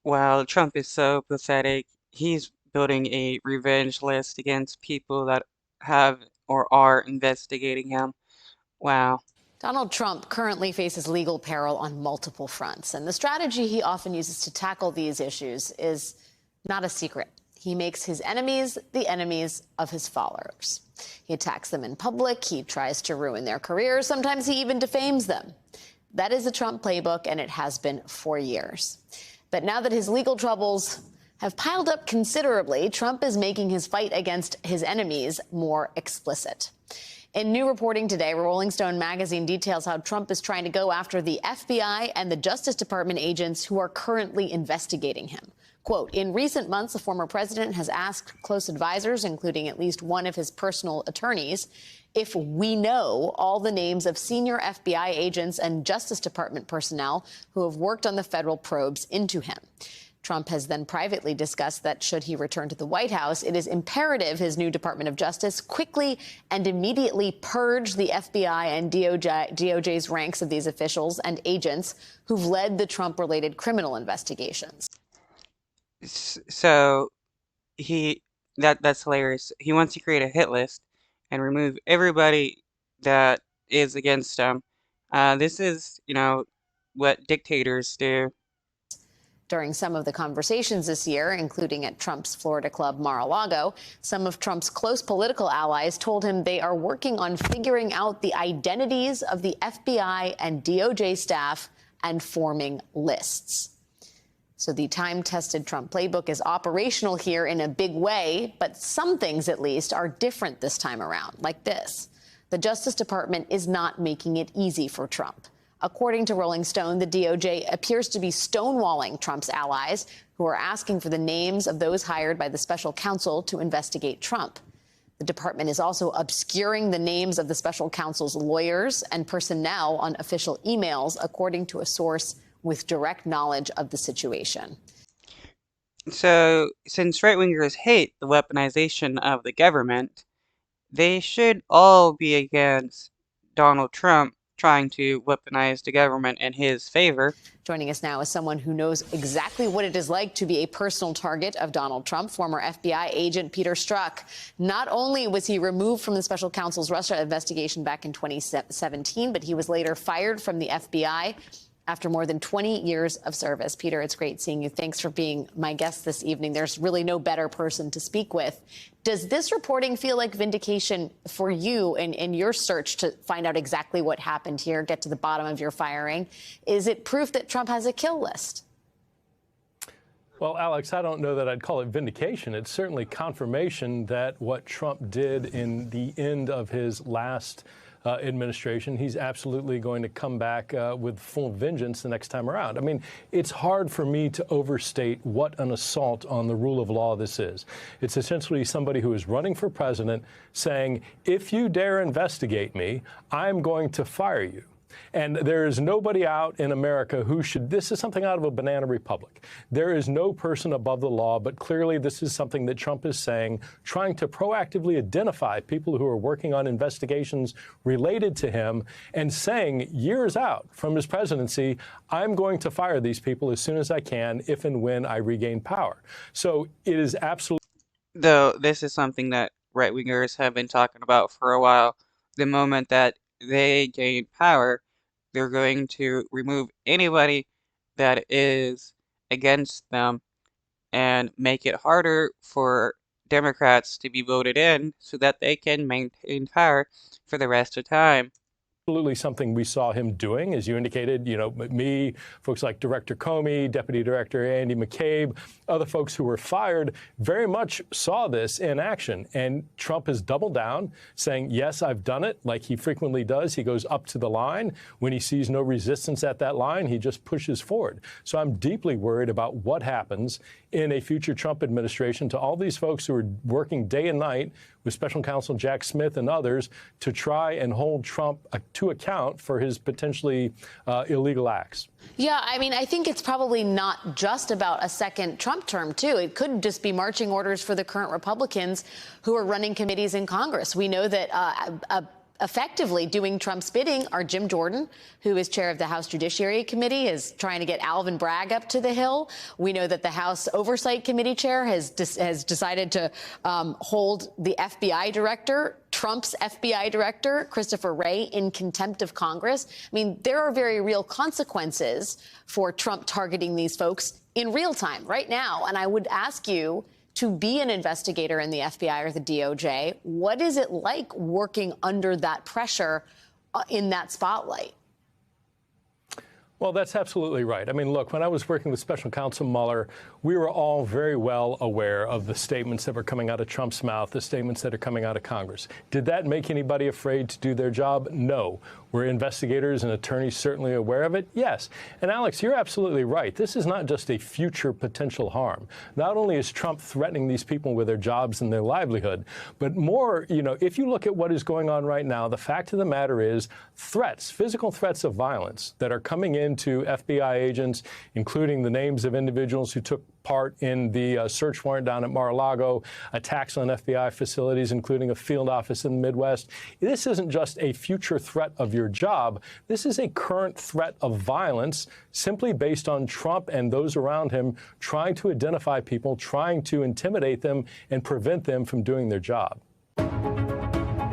Wow, Trump is so pathetic. He's building a revenge list against people that have or are investigating him. Wow. Donald Trump currently faces legal peril on multiple fronts, and the strategy he often uses to tackle these issues is not a secret. He makes his enemies the enemies of his followers. He attacks them in public, he tries to ruin their careers, sometimes he even defames them. That is the Trump playbook, and it has been for years. But now that his legal troubles have piled up considerably, Trump is making his fight against his enemies more explicit. In new reporting today, Rolling Stone magazine details how Trump is trying to go after the FBI and the Justice Department agents who are currently investigating him. Quote, in recent months, the former president has asked close advisors, including at least one of his personal attorneys, if we know all the names of senior FBI agents and Justice Department personnel who have worked on the federal probes into him. Trump has then privately discussed that should he return to the White House, it is imperative his new Department of Justice quickly and immediately purge the FBI and DOJ's ranks of these officials and agents who've led the Trump-related criminal investigations. So he that's hilarious. He wants to create a hit list and remove everybody that is against him. This is, what dictators do. During some of the conversations this year, including at Trump's Florida club Mar-a-Lago, some of Trump's close political allies told him they are working on figuring out the identities of the FBI and DOJ staff and forming lists. So the time-tested Trump playbook is operational here in a big way, but some things, at least, are different this time around, like this. The Justice Department is not making it easy for Trump. According to Rolling Stone, the DOJ appears to be stonewalling Trump's allies, who are asking for the names of those hired by the special counsel to investigate Trump. The department is also obscuring the names of the special counsel's lawyers and personnel on official emails, according to a source with direct knowledge of the situation. So, since right-wingers hate the weaponization of the government, they should all be against Donald Trump trying to weaponize the government in his favor. Joining us now is someone who knows exactly what it is like to be a personal target of Donald Trump, former FBI agent Peter Strzok. Not only was he removed from the special counsel's Russia investigation back in 2017, but he was later fired from the FBI after more than 20 years of service. Peter, it's great seeing you. Thanks for being my guest this evening. There's really no better person to speak with. Does this reporting feel like vindication for you in your search to find out exactly what happened here, get to the bottom of your firing? Is it proof that Trump has a kill list? Well, Alex, I don't know that I'd call it vindication. It's certainly confirmation that what Trump did in the end of his last administration, he's absolutely going to come back with full vengeance the next time around. I mean, it's hard for me to overstate what an assault on the rule of law this is. It's essentially somebody who is running for president saying, if you dare investigate me, I'm going to fire you. And there is nobody out in America who should, this is something out of a banana republic. There is no person above the law, but clearly this is something that Trump is saying, trying to proactively identify people who are working on investigations related to him and saying years out from his presidency, I'm going to fire these people as soon as I can, if and when I regain power. So it is absolutely. Though this is something that right-wingers have been talking about for a while. The moment that they gain power, they're going to remove anybody that is against them and make it harder for Democrats to be voted in so that they can maintain power for the rest of time. Absolutely something we saw him doing, as you indicated, me, folks like Director Comey, Deputy Director Andy McCabe, other folks who were fired very much saw this in action. And Trump has doubled down, saying, yes, I've done it, like he frequently does. He goes up to the line. When he sees no resistance at that line, he just pushes forward. So I'm deeply worried about what happens in a future Trump administration to all these folks who are working day and night with Special Counsel Jack Smith and others to try and hold Trump to account for his potentially illegal acts. Yeah, I mean, I think it's probably not just about a second Trump term, too. It could just be marching orders for the current Republicans who are running committees in Congress. We know that effectively doing Trump's bidding are Jim Jordan, who is chair of the House Judiciary Committee, is trying to get Alvin Bragg up to the Hill. We know that the House Oversight Committee chair has decided to hold the FBI director, Trump's FBI director, Christopher Wray, in contempt of Congress. I mean, there are very real consequences for Trump targeting these folks in real time right now. And I would ask you, to be an investigator in the FBI or the DOJ, what is it like working under that pressure in that spotlight? Well, that's absolutely right. I mean, look, when I was working with Special Counsel Mueller, we were all very well aware of the statements that were coming out of Trump's mouth, the statements that are coming out of Congress. Did that make anybody afraid to do their job? No. Were investigators and attorneys certainly aware of it? Yes. And Alex, you're absolutely right. This is not just a future potential harm. Not only is Trump threatening these people with their jobs and their livelihood, but more, if you look at what is going on right now, the fact of the matter is threats, physical threats of violence that are coming into FBI agents, including the names of individuals who took part in the search warrant down at Mar-a-Lago, attacks on FBI facilities, including a field office in the Midwest. This isn't just a future threat of your job. This is a current threat of violence simply based on Trump and those around him trying to identify people, trying to intimidate them and prevent them from doing their job.